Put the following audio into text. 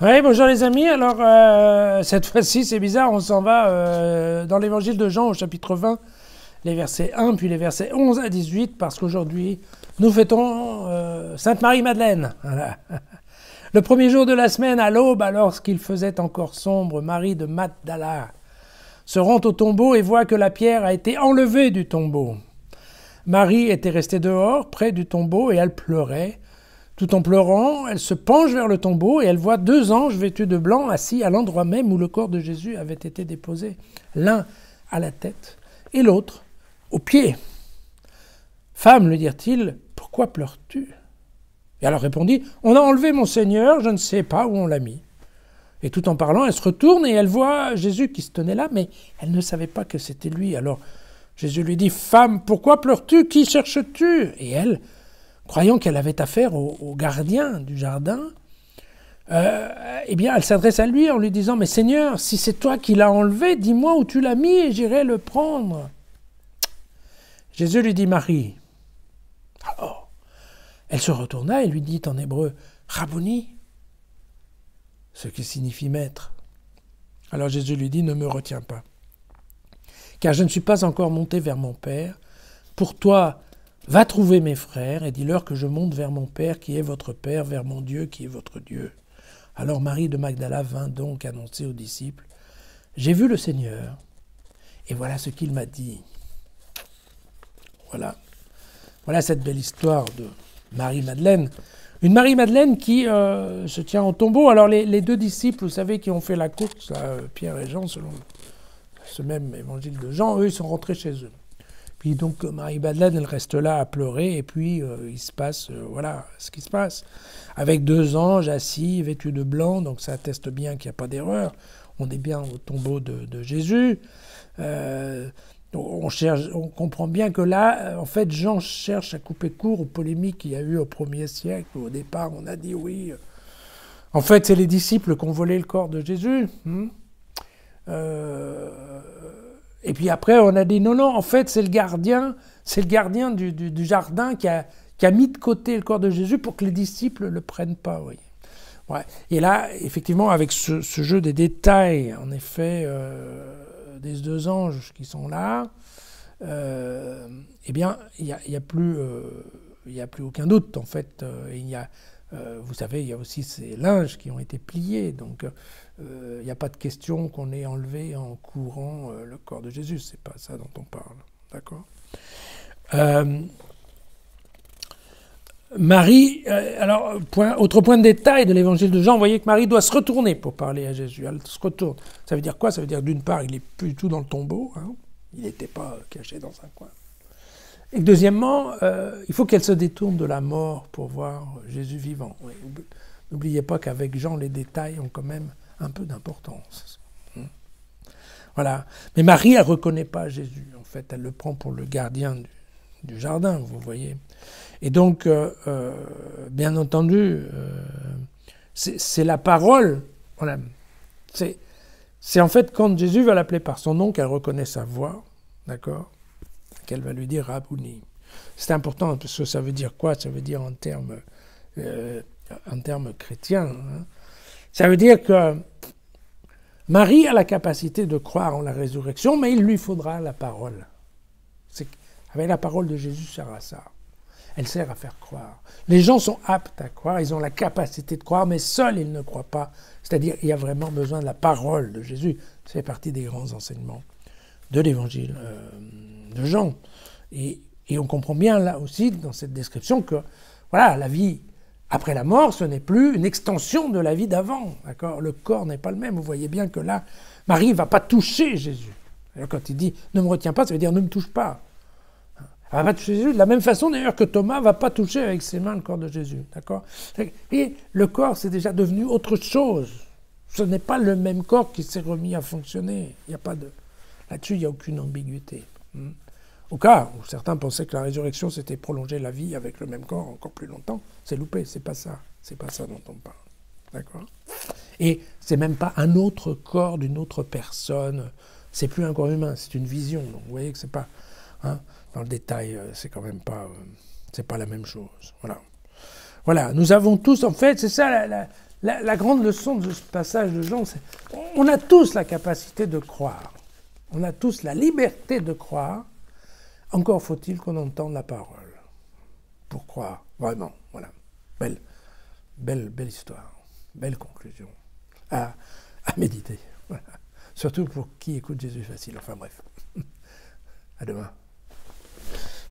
Oui, bonjour les amis. Alors, cette fois-ci, c'est bizarre, on s'en va dans l'évangile de Jean au chapitre 20, les versets 1 puis les versets 11 à 18, parce qu'aujourd'hui, nous fêtons Sainte Marie-Madeleine. Voilà. Le premier jour de la semaine, à l'aube, alors qu'il faisait encore sombre, Marie de Magdala se rend au tombeau et voit que la pierre a été enlevée du tombeau. Marie était restée dehors, près du tombeau, et elle pleurait. Tout en pleurant, elle se penche vers le tombeau et elle voit deux anges vêtus de blanc assis à l'endroit même où le corps de Jésus avait été déposé, l'un à la tête et l'autre aux pieds. « Femme, lui dirent-ils, pourquoi pleures-tu » Et elle leur répondit, « On a enlevé mon Seigneur, je ne sais pas où on l'a mis. » Et tout en parlant, elle se retourne et elle voit Jésus qui se tenait là, mais elle ne savait pas que c'était lui. Alors Jésus lui dit, « Femme, pourquoi pleures-tu? Qui cherches-tu » Et elle, croyant qu'elle avait affaire au gardien du jardin, eh bien, elle s'adresse à lui en lui disant « Mais Seigneur, si c'est toi qui l'as enlevé, dis-moi où tu l'as mis et j'irai le prendre. » Jésus lui dit « Marie. » Alors, elle se retourna et lui dit en hébreu « Rabboni », ce qui signifie maître. Alors Jésus lui dit « Ne me retiens pas, car je ne suis pas encore monté vers mon Père. Pour toi, va trouver mes frères et dis-leur que je monte vers mon Père qui est votre Père, vers mon Dieu qui est votre Dieu. » Alors Marie de Magdala vint donc annoncer aux disciples, « J'ai vu le Seigneur, et voilà ce qu'il m'a dit. » Voilà cette belle histoire de Marie-Madeleine. Une Marie-Madeleine qui se tient au tombeau. Alors les deux disciples, vous savez, qui ont fait la course, là, Pierre et Jean, selon ce même évangile de Jean, eux, ils sont rentrés chez eux. Puis donc Marie-Madeleine, elle reste là à pleurer, et puis il se passe, voilà ce qui se passe. Avec deux anges assis, vêtus de blanc, donc ça atteste bien qu'il n'y a pas d'erreur. On est bien au tombeau de Jésus. On comprend bien que là, en fait, Jean cherche à couper court aux polémiques qu'il y a eu au 1er siècle. Au départ, on a dit oui. En fait, c'est les disciples qui ont volé le corps de Jésus. Et puis après, on a dit non, en fait, c'est le gardien du jardin qui a mis de côté le corps de Jésus pour que les disciples ne le prennent pas. Oui. Ouais. Et là, effectivement, avec ce jeu des détails, en effet, des deux anges qui sont là, eh bien, il n'y a plus aucun doute, en fait. Vous savez, il y a aussi ces linges qui ont été pliés, donc il n'y a pas de question qu'on ait enlevé en courant le corps de Jésus. C'est pas ça dont on parle, d'accord ? Marie, alors, autre point de détail de l'évangile de Jean, vous voyez que Marie doit se retourner pour parler à Jésus. Elle se retourne. Ça veut dire quoi? Ça veut dire que d'une part, il n'est plus du tout dans le tombeau, hein, il n'était pas caché dans un coin. Et que deuxièmement, il faut qu'elle se détourne de la mort pour voir Jésus vivant. Oui, n'oubliez pas qu'avec Jean, les détails ont quand même un peu d'importance. Voilà. Mais Marie, elle ne reconnaît pas Jésus. En fait, elle le prend pour le gardien du jardin, vous voyez. Et donc, bien entendu, c'est la parole. Voilà. C'est en fait quand Jésus va l'appeler par son nom qu'elle reconnaît sa voix, d'accord, qu'elle va lui dire Rabboni. C'est important parce que ça veut dire quoi? Ça veut dire en termes chrétiens. Hein. Ça veut dire que Marie a la capacité de croire en la résurrection, mais il lui faudra la parole. Avec la parole de Jésus sert à ça. Elle sert à faire croire. Les gens sont aptes à croire, ils ont la capacité de croire, mais seuls ils ne croient pas. C'est-à-dire il y a vraiment besoin de la parole de Jésus. Ça fait partie des grands enseignements de l'évangile de Jean. Et on comprend bien là aussi dans cette description que voilà, la vie après la mort, ce n'est plus une extension de la vie d'avant. D'accord ? Le corps n'est pas le même. Vous voyez bien que là, Marie ne va pas toucher Jésus. Alors, quand il dit « ne me retiens pas », ça veut dire « ne me touche pas ». Elle ne va pas toucher Jésus de la même façon d'ailleurs que Thomas ne va pas toucher avec ses mains le corps de Jésus. D'accord ? Et le corps, c'est déjà devenu autre chose. Ce n'est pas le même corps qui s'est remis à fonctionner. Il y a pas de... Là-dessus, il n'y a aucune ambiguïté. Au cas où certains pensaient que la résurrection, c'était prolonger la vie avec le même corps encore plus longtemps, c'est loupé, c'est pas ça. C'est pas ça dont on parle. D'accord ? Et c'est même pas un autre corps d'une autre personne. C'est plus un corps humain, c'est une vision. Donc vous voyez que c'est pas... Hein, dans le détail, c'est quand même pas la même chose. Voilà. Nous avons tous, en fait, c'est ça la grande leçon de ce passage de Jean, c'est on a tous la capacité de croire. On a tous la liberté de croire. Encore faut-il qu'on entende la parole pour croire. Vraiment, voilà. Belle histoire. Belle conclusion. À méditer. Voilà. Surtout pour qui écoute Jésus facile. Enfin bref. À demain.